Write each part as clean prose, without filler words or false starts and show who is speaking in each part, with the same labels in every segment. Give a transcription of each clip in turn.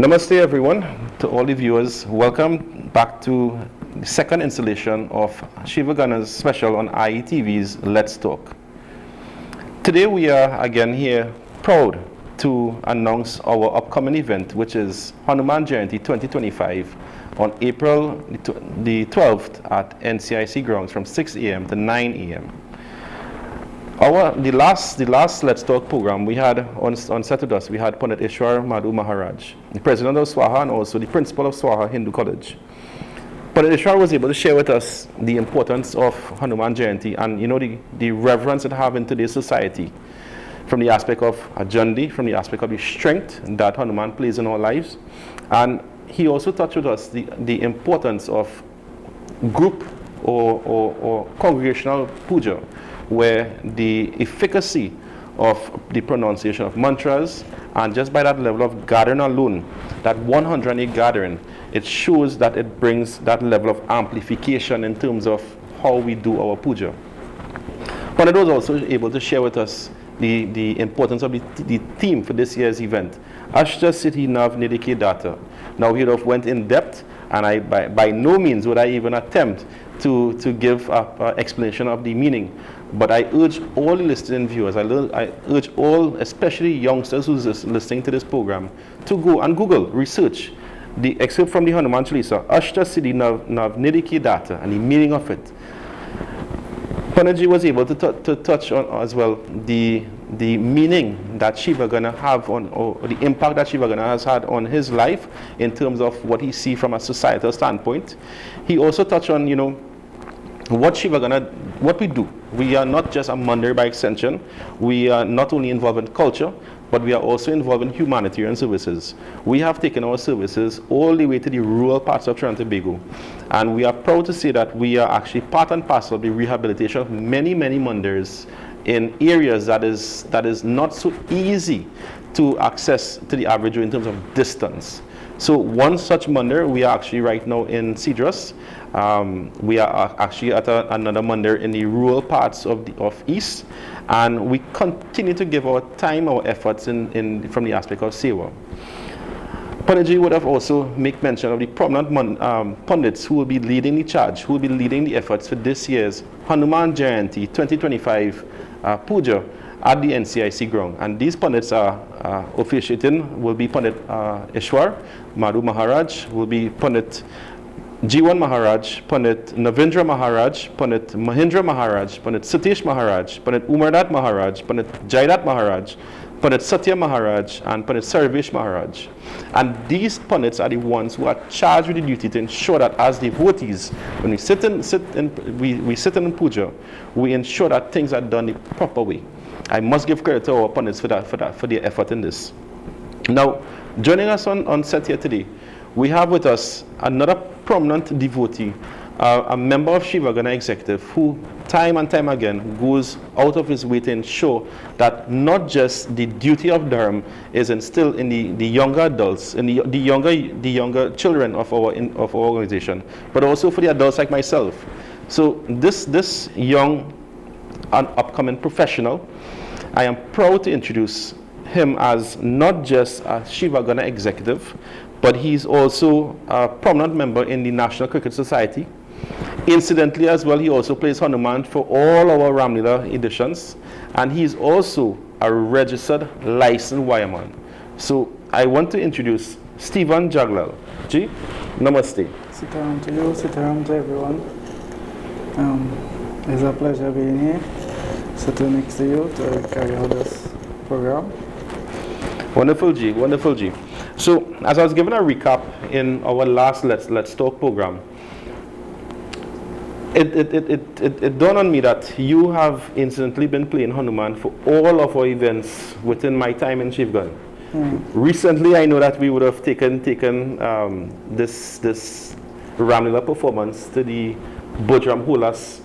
Speaker 1: Namaste everyone, to all the viewers. Welcome back to the second installation of Shiva Gana's special on IETV's Let's Talk. Today we are again here proud to announce our upcoming event, which is Hanuman Jayanti 2025 on April the 12th at NCIC grounds from 6 a.m. to 9 a.m. The last Let's Talk program we had on Saturday, we had Pandit Ishwar Madhu Maharaj, the president of Swaha and also the principal of Swaha Hindu College. Pandit Ishwar was able to share with us the importance of Hanuman Jayanti and the reverence it have in today's society, from the aspect of Ajandi, from the aspect of the strength that Hanuman plays in our lives. And he also touched with us the importance of group or congregational puja, where the efficacy of the pronunciation of mantras, and just by that level of gathering alone, that 108 gathering, it shows that it brings that level of amplification in terms of how we do our puja. Pandit was also able to share with us the importance of the theme for this year's event, Ashta Siddhi Nav Nidhi Ke Data. Now he went in depth, and by no means would I even attempt to give an explanation of the meaning. But I urge all the listening viewers, I urge all, especially youngsters who's listening to this program, to go and Google, research the excerpt from the Hanuman Chalisa, Ashta Siddhi Nav Nidhi Ke Data, and the meaning of it. Panditji was able to touch on as well the meaning that Shiva Gana have on, or the impact that Shiva Gana has had on his life in terms of what he sees from a societal standpoint. He also touched on, what Shiva Gana, what we do. We are not just a mandir by extension. We are not only involved in culture, but we are also involved in humanitarian services. We have taken our services all the way to the rural parts of Trinidad and Tobago. And we are proud to say that we are actually part and parcel of the rehabilitation of many, many mandirs in areas that is not so easy to access to the average in terms of distance. So one such mandir, we are actually right now in Cedros. We are actually at another mandir in the rural parts of East, and we continue to give our time, our efforts from the aspect of Seva. Panditji would have also make mention of the prominent pundits who will be leading the charge, who will be leading the efforts for this year's Hanuman Jayanti 2025 puja at the NCIC ground. And these pundits are officiating will be Pandit Ishwar Madhu Maharaj, will be Pandit Jiwan Maharaj, Pandit Navindra Maharaj, Pandit Mahindra Maharaj, Pandit Satish Maharaj, Pandit Umarnath Maharaj, Pandit Jaidat Maharaj, Pandit Satya Maharaj, and Pandit Sarvesh Maharaj. And these pundits are the ones who are charged with the duty to ensure that as devotees, when we sit in puja, we ensure that things are done the proper way. I must give credit to our pundits for their effort in this. Now, joining us on set here today, we have with us another prominent devotee, a member of Shiva Gana Executive, who time and time again goes out of his way to ensure that not just the duty of dharma is instilled in the younger adults, in the younger children of our organization, but also for the adults like myself. So this young and upcoming professional, I am proud to introduce him as not just a Shiva Gana Executive, but he's also a prominent member in the National Cricket Society. Incidentally as well, he also plays Hanuman for all our Ramlila editions, and he's also a registered licensed wireman. So I want to introduce Stephen Jaglal. Ji, namaste.
Speaker 2: Sitaram to you, Sitaram to everyone. It's a pleasure being here, sitting next to you to carry out this program.
Speaker 1: Wonderful, Ji, wonderful, Ji. So, as I was giving a recap in our last Let's Talk program, it dawned on me that you have incidentally been playing Hanuman for all of our events within my time in Shiva Gana. Recently, I know that we would have taken this Ramlila performance to the Bujram Hulas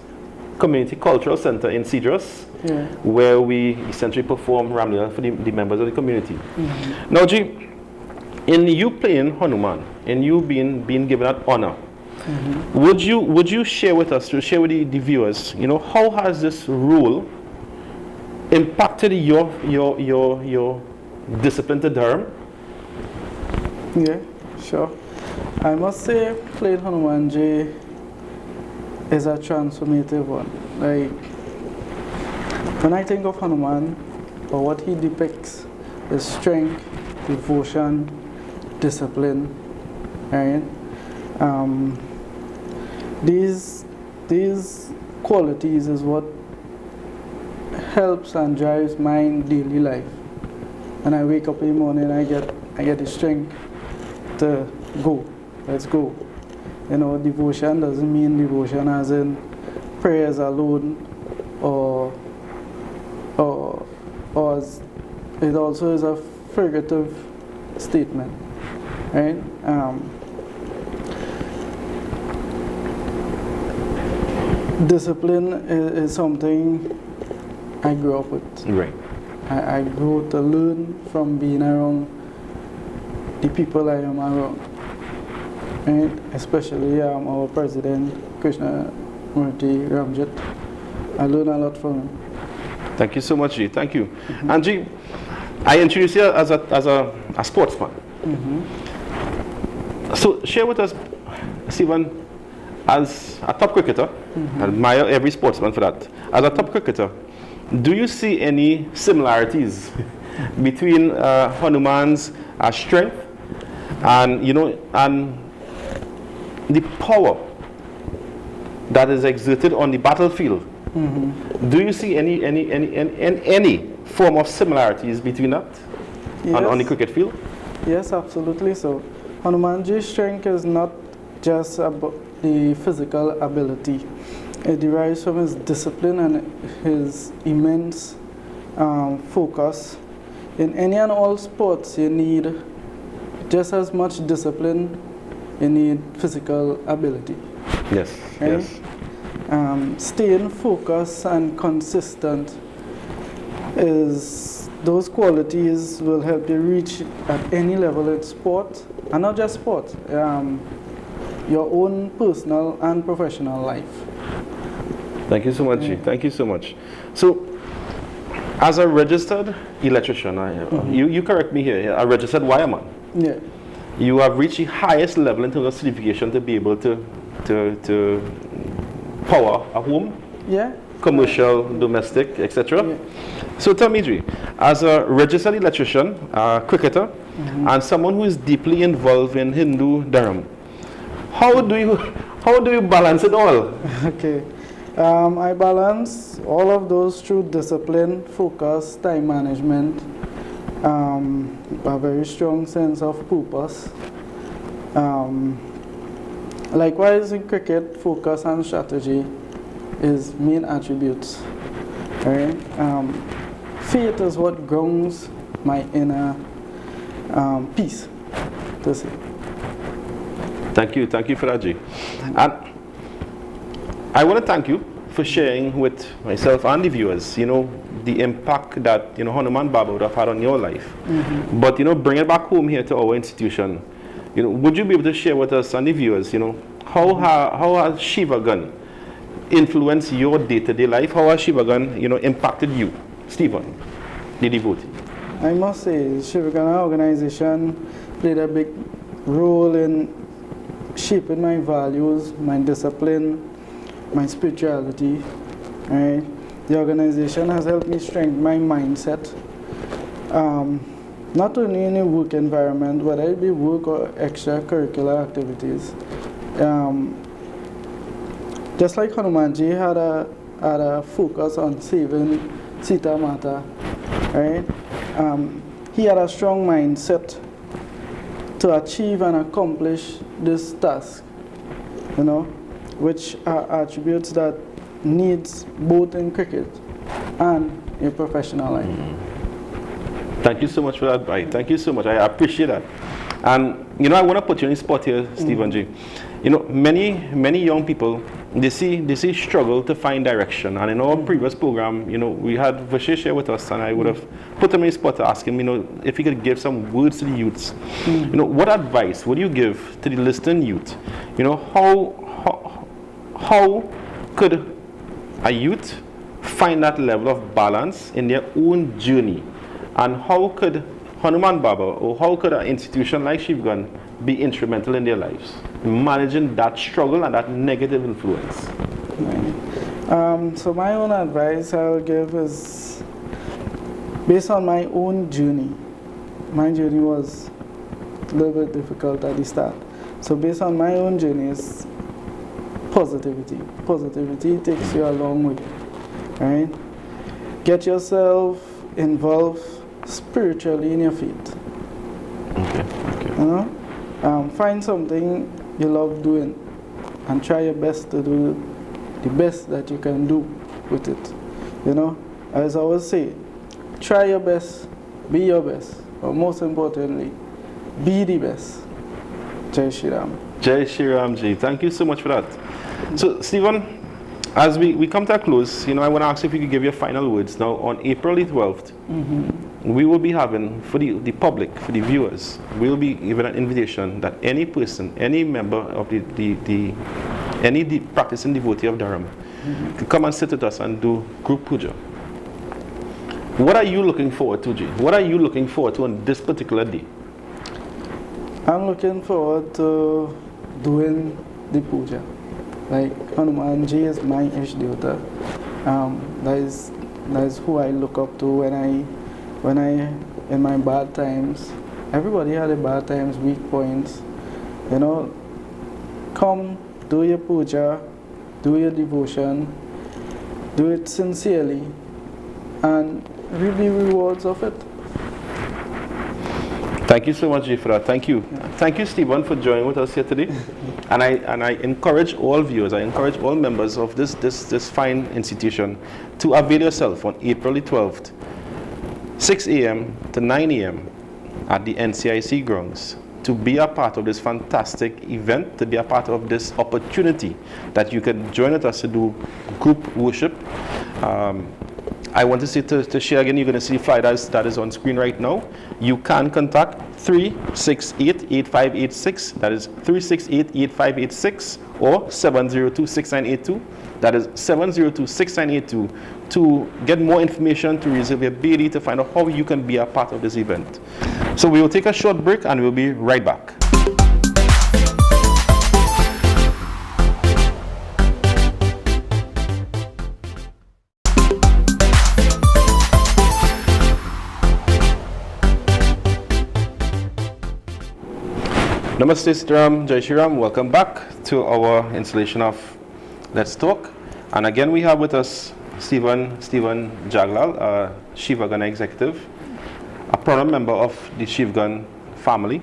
Speaker 1: Community Cultural Center in Cedros, where we essentially perform Ramlila for the members of the community. Now, Ji, in you playing Hanuman, in you being given that honor, would you share with us, to share with the viewers, how has this role impacted your discipline to dharma?
Speaker 2: Yeah, sure. I must say, playing Hanuman J is a transformative one. Like, when I think of Hanuman, or what he depicts is strength, devotion, discipline, right? These qualities is what helps and drives my daily life. When I wake up in the morning, I get the strength to go. Let's go. You know, devotion doesn't mean devotion as in prayers alone, or it also is a figurative statement, right? Discipline is something I grew up with.
Speaker 1: Right.
Speaker 2: I grew to learn from being around the people I am around, right? Especially our president, Krishna Murthy Ramjit. I learned a lot from him.
Speaker 1: Thank you so much, G. Thank you. And G, I introduced you as a sportsman. So share with us, Stephen, as a top cricketer, I admire every sportsman for that. As a top cricketer, do you see any similarities between Hanuman's strength and and the power that is exerted on the battlefield? Do you see any form of similarities between that on the cricket field?
Speaker 2: Yes, absolutely. So Hanumanji's strength is not just about the physical ability. It derives from his discipline and his immense focus. In any and all sports, you need just as much discipline, you need physical ability.
Speaker 1: Yes,
Speaker 2: right?
Speaker 1: yes.
Speaker 2: Staying focused and consistent those qualities will help you reach at any level in sport, and not just sport, your own personal and professional life.
Speaker 1: Thank you so much, G. Thank you so much. So, as a registered electrician, you correct me here, a registered wireman.
Speaker 2: Yeah.
Speaker 1: You have reached the highest level in terms of certification to be able to power a home,
Speaker 2: Yeah.
Speaker 1: commercial, domestic, etc.
Speaker 2: Yeah.
Speaker 1: So tell me, G, as a registered electrician, a cricketer, and someone who is deeply involved in Hindu Dharma, how do you balance it all?
Speaker 2: Okay. I balance all of those through discipline, focus, time management, a very strong sense of purpose. Likewise, in cricket, focus and strategy is main attributes. Right? Faith is what grounds my inner peace, to say.
Speaker 1: Thank you for that, G. And I want to thank you for sharing with myself and the viewers, the impact that, Hanuman Baba would have had on your life. But, bring it back home here to our institution. Would you be able to share with us and the viewers, how has Shiva Gana influenced your day-to-day life? How has Shiva Gana, impacted you, Stephen, the devotee?
Speaker 2: I must say, Shiva Gana organization played a big role in shaping my values, my discipline, my spirituality. Right? The organization has helped me strengthen my mindset, not only in a work environment, whether it be work or extracurricular activities. Just like Hanumanji had a focus on saving Sita Mata, right? He had a strong mindset to achieve and accomplish this task, which are attributes that needs both in cricket and in professional life.
Speaker 1: Thank you so much for that, Bhai. Thank you so much. I appreciate that. And I want to put you in the spot here, Stephen G. Many young people, they see struggle to find direction. And in our previous program, we had Vashist here with us, and I would have put him in the spot to ask him, if he could give some words to the youths. What advice would you give to the listening youth? How could a youth find that level of balance in their own journey? And how could Hanuman Baba, or how could an institution like Shiva Gana be instrumental in their lives, managing that struggle and that negative influence?
Speaker 2: Right. So my own advice I'll give is based on my own journey. My journey was a little bit difficult at the start. So based on my own journey is positivity. Positivity takes you a long way, right? Get yourself involved spiritually in your faith.
Speaker 1: Okay.
Speaker 2: You know? Find something you love doing and try your best to do the best that you can do with it. You know, as I always say, try your best, be your best, but most importantly, be the best. Jai Shri Ram.
Speaker 1: Jai Shri Ram Ji. Thank you so much for that. So, Stephen, as we come to a close, I want to ask if you could give your final words. Now, on April the 12th, we will be having, for the public, for the viewers, we'll be giving an invitation that any person, any member of any practicing devotee of Dharam, to come and sit with us and do group puja. What are you looking forward to, Ji? What are you looking forward to on this particular day?
Speaker 2: I'm looking forward to doing the puja. Like Hanuman Ji is my Ishdevata. That is who I look up to when I in my bad times. Everybody had a bad times, weak points. Come, do your puja, do your devotion, do it sincerely, and reap the rewards of it.
Speaker 1: Thank you so much, Ji, for that. Thank you. Thank you, Stephen, for joining with us here today. And I encourage all viewers, I encourage all members of this fine institution to avail yourself on April the 12th, 6 a.m. to 9 a.m. at the NCIC grounds, to be a part of this fantastic event, to be a part of this opportunity that you can join with us to do group worship. I want to say to share again, you're going to see flyer that is on screen right now. You can contact 368-8586, that is 368-8586, or 702-6982, that is 702-6982, to get more information, to reserve your BD, to find out how you can be a part of this event. So we will take a short break and we'll be right back. Namaste, Sitaram, Jai Shri Ram. Welcome back to our installation of Let's Talk. And again, we have with us Stephen Jaglal, Shiva Gana executive, a proud member of the Shiva Gana family.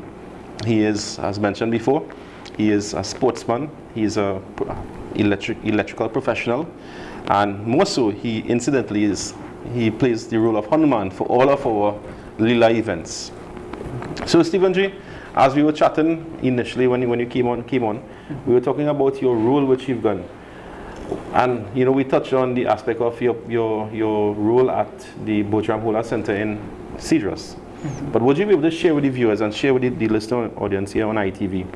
Speaker 1: He is, as mentioned before, he is a sportsman, he is a electrical professional, and more so, he plays the role of Hanuman for all of our Leela events. So, Stephen Ji, as we were chatting initially when you came on, we were talking about your role with Shiva Gana. And we touched on the aspect of your role at the Bojram Hola Center in Cedros. But would you be able to share with the viewers and share with the listener audience here on ITV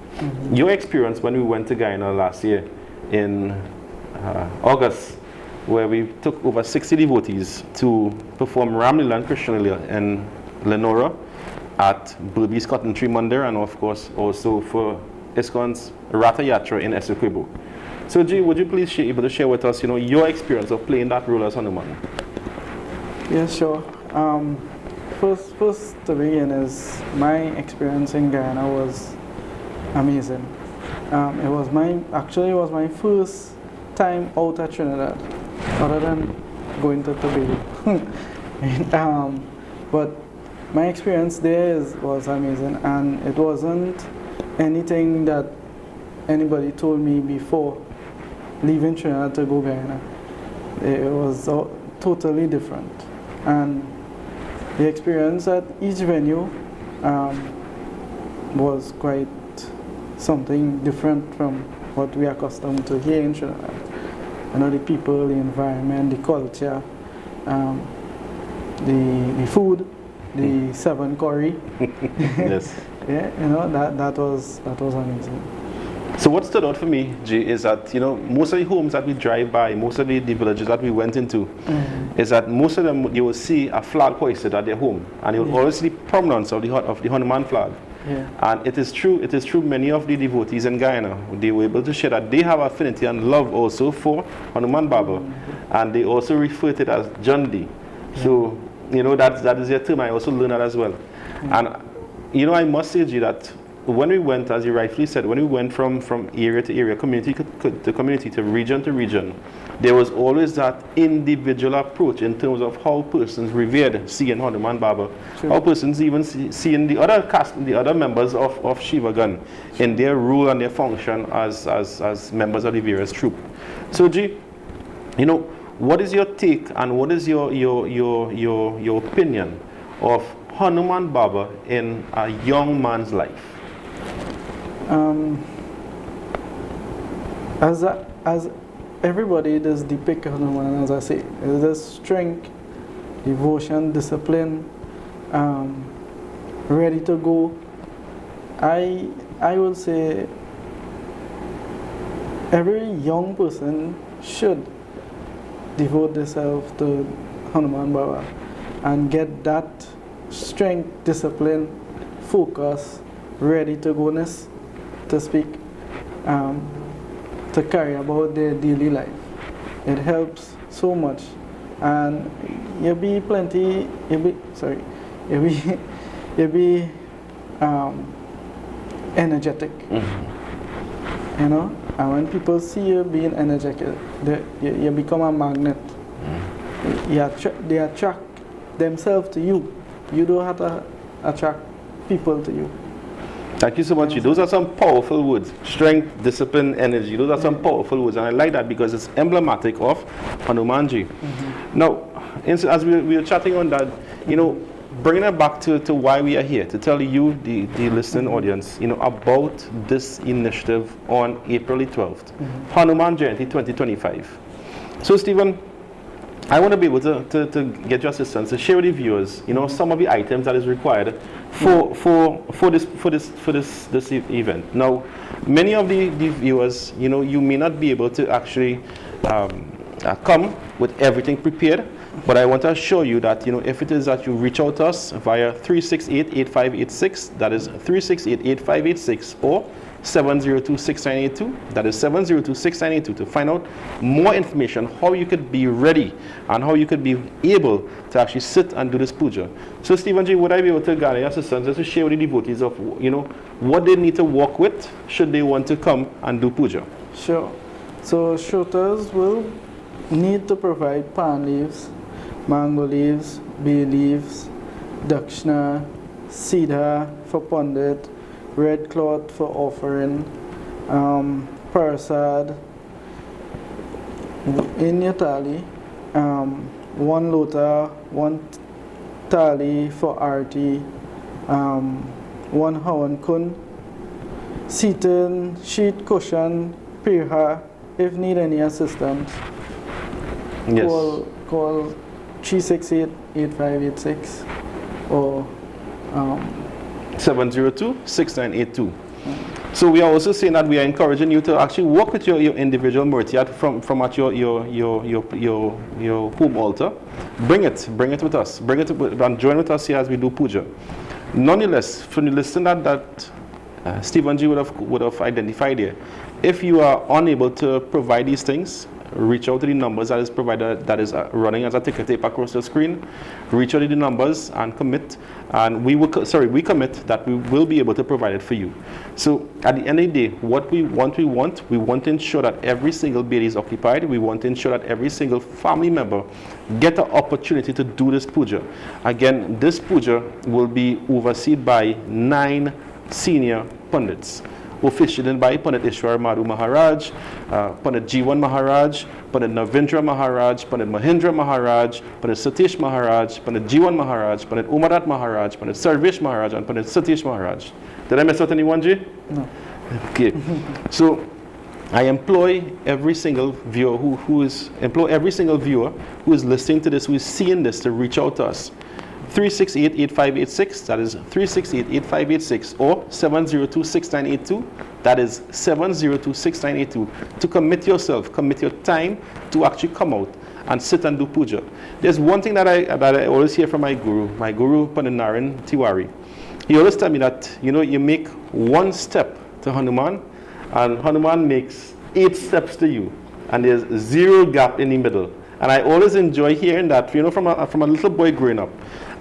Speaker 1: your experience when we went to Guyana last year in August, where we took over 60 devotees to perform Ram Lila and Krishna Lila in Lenora at Burbi's Cotton Tree Mandir, and of course also for ISKCON's Ratha Yatra in Essequibo. So, Ji, would you please be able to share with us, your experience of playing that role as Hanuman?
Speaker 2: Yes, sure. First to begin is my experience in Guyana was amazing. It was my first time out at Trinidad, other than going to Tobago. But my experience there was amazing, and it wasn't anything that anybody told me before leaving Trinidad to go Guyana. It was totally different, and the experience at each venue was quite something different from what we are accustomed to here in Trinidad. The people, the environment, the culture, the food, the 7 curry.
Speaker 1: Yes.
Speaker 2: Yeah, that was amazing.
Speaker 1: So what stood out for me, Jay, is that, most of the homes that we drive by, most of the villages that we went into, is that most of them, you will see a flag hoisted at their home, and you will always see the prominence of the Hanuman flag.
Speaker 2: Yeah.
Speaker 1: And it is true, many of the devotees in Guyana, they were able to share that they have affinity and love also for Hanuman Baba, and they also refer to it as Jandi. So, that is their term. I also learned that as well. And, I must say, Jay, that when we went, as you rightfully said, when we went from area to area, community to community, to region, there was always that individual approach in terms of how persons revered seeing Hanuman Baba, how persons even seeing the other members of Shiva Gana in their role and their function as members of the various troop. So, G, what is your take and what is your opinion of Hanuman Baba in a young man's life?
Speaker 2: As everybody does depict Hanuman, as I say, there's strength, devotion, discipline, ready to go. I would say every young person should devote themselves to Hanuman Baba and get that strength, discipline, focus, ready to go-ness, to speak, to carry about their daily life. It helps so much, and you'll be energetic. And when people see you being energetic, you become a magnet. They attract themselves to you. You don't have to attract people to you.
Speaker 1: Thank you so much. Those are some powerful words. Strength, discipline, energy. Those are some powerful words. And I like that because it's emblematic of Hanumanji. Now, as we were chatting on that, bringing it back to why we are here, to tell you, the listening audience, about this initiative on April the 12th, Hanuman Jayanti 2025. So, Stephen, I want to be able to get your assistance to share with the viewers, some of the items that is required for this event. Now, many of the viewers, you may not be able to actually come with everything prepared, but I want to assure you that if it is that you reach out to us via 368-8586, that is 368-8586, or 702-6982, that is 702-6982, to find out more information how you could be ready and how you could be able to actually sit and do this puja. So, Stephen G, would I be able to gather your assistance just to share with the devotees of what they need to work with should they want to come and do puja?
Speaker 2: Sure. So shooters will need to provide palm leaves, mango leaves, bay leaves, dakshina, cedar for pandit, red cloth for offering, prasad in your thali, one lota, one thali for arti, one hawan kun, seating, sheet, cushion, pirha. If need any assistance,
Speaker 1: yes,
Speaker 2: call 368-8586 or
Speaker 1: 702-6982. So we are also saying that we are encouraging you to actually work with your individual murti from at your home altar. Bring it with us. Bring it and join with us here as we do puja. Nonetheless, from the list that Stephen G would have identified here, if you are unable to provide these things, reach out to the numbers that is provided, that is running as a ticker tape across the screen. Reach out to the numbers and commit, and we commit that we will be able to provide it for you. So at the end of the day, what we want to ensure that every single bed is occupied. We want to ensure that every single family member get the opportunity to do this puja. Again, this puja will be overseen by 9 senior pundits, officiated by Pandit Ishwar Madhu Maharaj, Pandit Jiwan Maharaj, Pandit Navindra Maharaj, Pandit Mahindra Maharaj, Pandit Satish Maharaj, Pandit Jiwan Maharaj, Pandit Umarat Maharaj, Pandit Sarvesh Maharaj, and Pandit Satish Maharaj. Did I mess out anyone, Ji?
Speaker 2: No.
Speaker 1: Okay. So I employ every single viewer who is listening to this, who is seeing this, to reach out to us 368-8586, that is 368-8586, or 702-6982, that is 702-6982, to commit yourself, commit your time to actually come out and sit and do puja. There's one thing that I always hear from my guru Pandinaran Tiwari. He always tell me that, you make one step to Hanuman, and Hanuman makes 8 steps to you, and there's 0 gap in the middle. And I always enjoy hearing that, from a little boy growing up.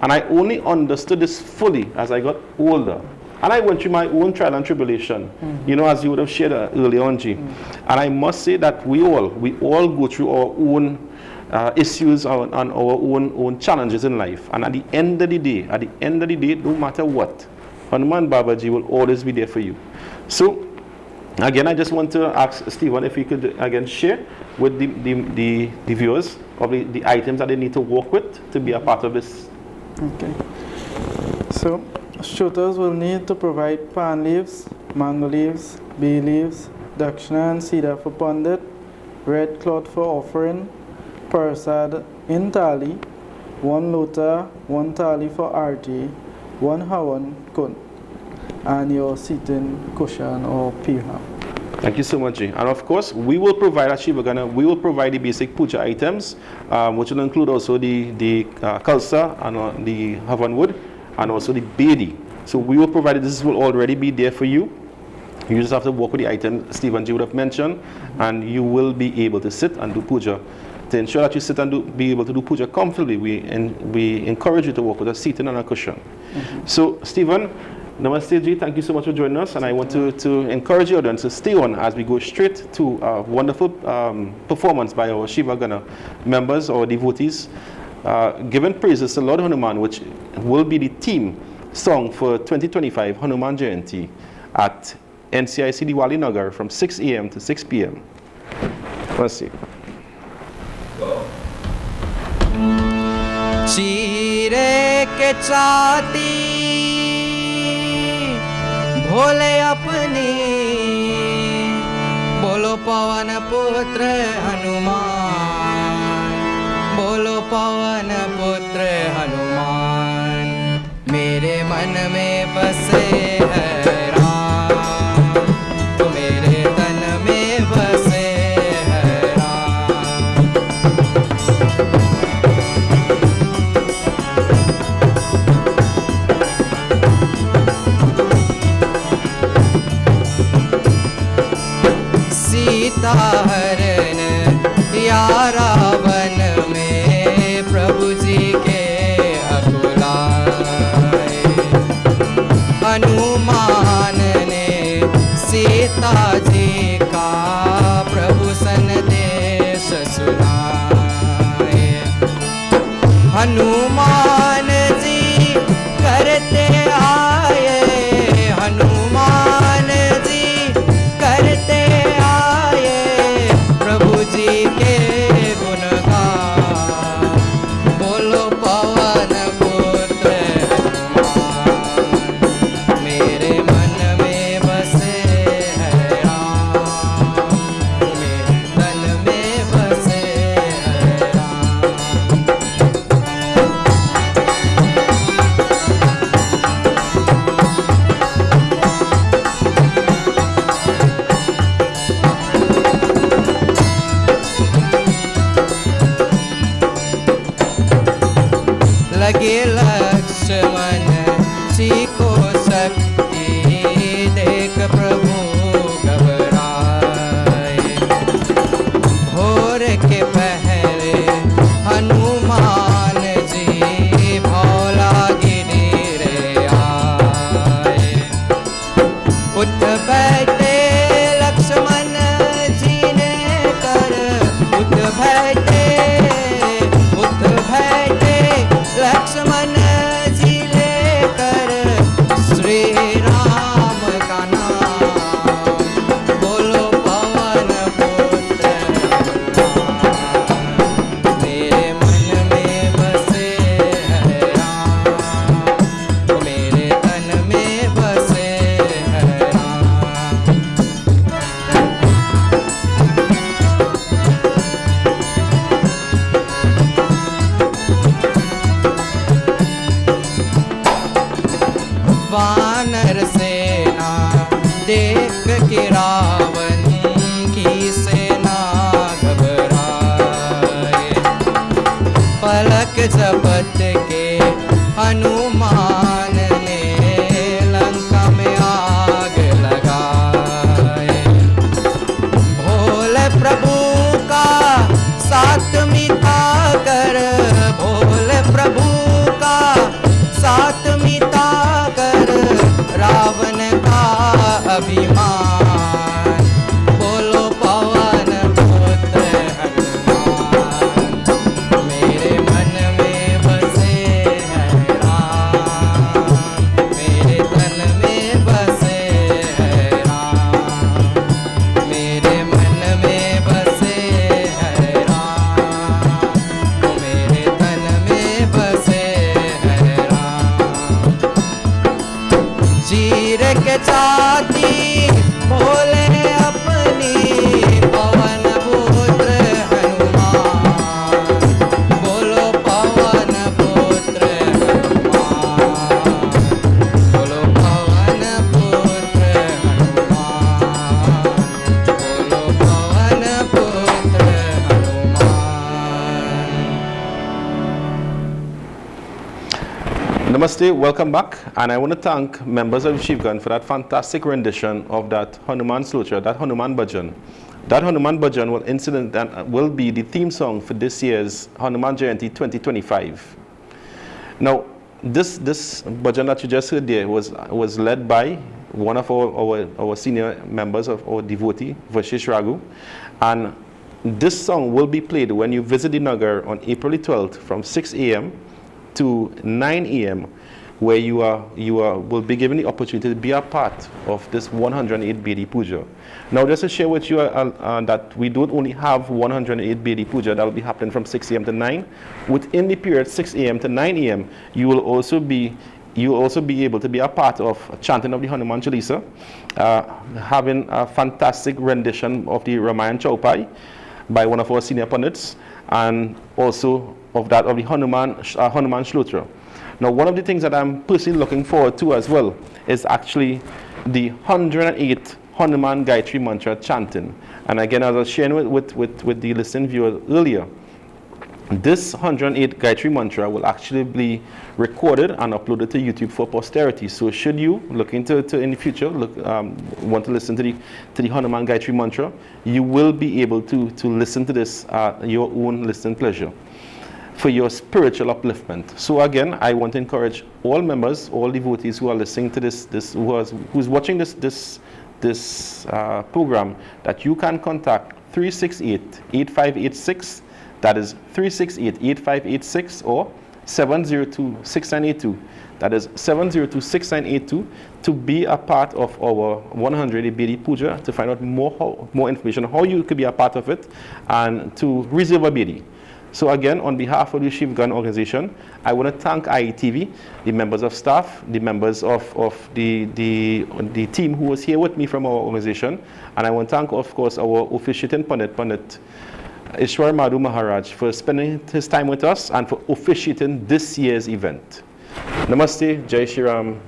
Speaker 1: And I only understood this fully as I got older. And I went through my own trial and tribulation, as you would have shared earlier on, G. And I must say that we all go through our own issues and our own challenges in life. And at the end of the day, no matter what, Hanuman Babaji will always be there for you. So, again, I just want to ask Stephen if he could again share with the viewers of the items that they need to work with to be a part of this.
Speaker 2: Okay. So, shooters will need to provide pan leaves, mango leaves, bay leaves, dakshina and cedar for pandit, red cloth for offering, prasad in thali, 1 lota, 1 thali for RT, 1 hawan kun, and your seating cushion or pirham.
Speaker 1: Thank you so much, Jay. And of course, we will provide at Shiva Gana, we will provide the basic puja items, which will include also the kalsa and the havan wood, and also the bedi. So we will provide it. This will already be there for you. You just have to work with the item Stephen G would have mentioned, and you will be able to sit and do puja. To ensure that you sit and be able to do puja comfortably, we encourage you to work with a seating and a cushion. So, Stephen, Namaste Ji, thank you so much for joining us, and I want to encourage you audience to stay on as we go straight to a wonderful performance by our Shiva Gana members or devotees, giving praises to Lord Hanuman, which will be the theme song for 2025 Hanuman Jayanti at NCIC Divali Nagar from 6 a.m. to 6 p.m. Let's see.
Speaker 3: चीरे के चाती भोले अपनी बोलो पवन पुत्र हनुमान बोलो पवन पुत्र हनुमान मेरे मन में बसे है राम तो मेरे तन में बसे है राम सीता हरण या रावण में प्रभु जी के अकुलाए हनुमान ने सीता जी का प्रभु संदेश सुनाए हनुमान जी करते आए हनुमान जी करते प्रभु जी के गुणगान बोलो पवन पुत्र हनुमान मेरे मन में बसे है राम मेरे तन में बसे है राम रावण की सेना घबराए। पलक झपट के हनुमान ने लंका में आग लगाए। भोले प्रभु का साथ मिटा कर, भोले प्रभु का साथ मिटा कर रावण का अभिमान। बोलो पवन पुत्र हनुमान, मेरे मन में बसे हैं राम, मेरे तन में बसे हैं राम, मेरे मन में बसे हैं राम, मेरे तन में बसे हैं राम। चीर के छाती बोले अपनी पवन पुत्र हनुमान। बोलो पवन पुत्र हनुमान, बोलो पवन पुत्र हनुमान, बोलो पवन पुत्र Hanuman.
Speaker 1: Namaste, welcome back, and I want to thank members of Shiva Gana for that fantastic rendition of that Hanuman Slotra, that Hanuman Bhajan. That Hanuman Bhajan will be the theme song for this year's Hanuman Jayanti 2025. Now, this bhajan that you just heard there was led by one of our senior members of our devotee, Vashist Ragoo, and this song will be played when you visit the Nagar on April 12th from 6 a.m. to 9 a.m., where you will be given the opportunity to be a part of this 108 Bedi Puja. Now, just to share with you that we don't only have 108 Bedi Puja that will be happening from 6 a.m. to 9. Within the period 6 a.m. to 9 a.m., you will also be able to be a part of chanting of the Hanuman Chalisa, having a fantastic rendition of the Ramayan Chaupai by one of our senior pundits, and also of the Hanuman Shlotra. Now, one of the things that I'm personally looking forward to as well is actually the 108 Hanuman Gayatri Mantra chanting. And again, as I was sharing with the listening viewer earlier, this 108 Gayatri Mantra will actually be recorded and uploaded to YouTube for posterity. So should you look into in the future, want to listen to the Hanuman Gayatri Mantra, you will be able to listen to this at your own listening pleasure for your spiritual upliftment. So again, I want to encourage all members, all devotees who are listening to who's watching this program, that you can contact 368-8586. That is 368-8586 or 702-6982. That is 702-6982 to be a part of our 100 Bedi Puja, to find out more information on how you could be a part of it and to reserve a Bedi. So again, on behalf of the Shiva Gana organization, I want to thank IETV, the members of staff, the members of the team who was here with me from our organization, and I want to thank, of course, our officiating Pandit Ishwar Madhu Maharaj for spending his time with us and for officiating this year's event. Namaste, Jai Shri Ram,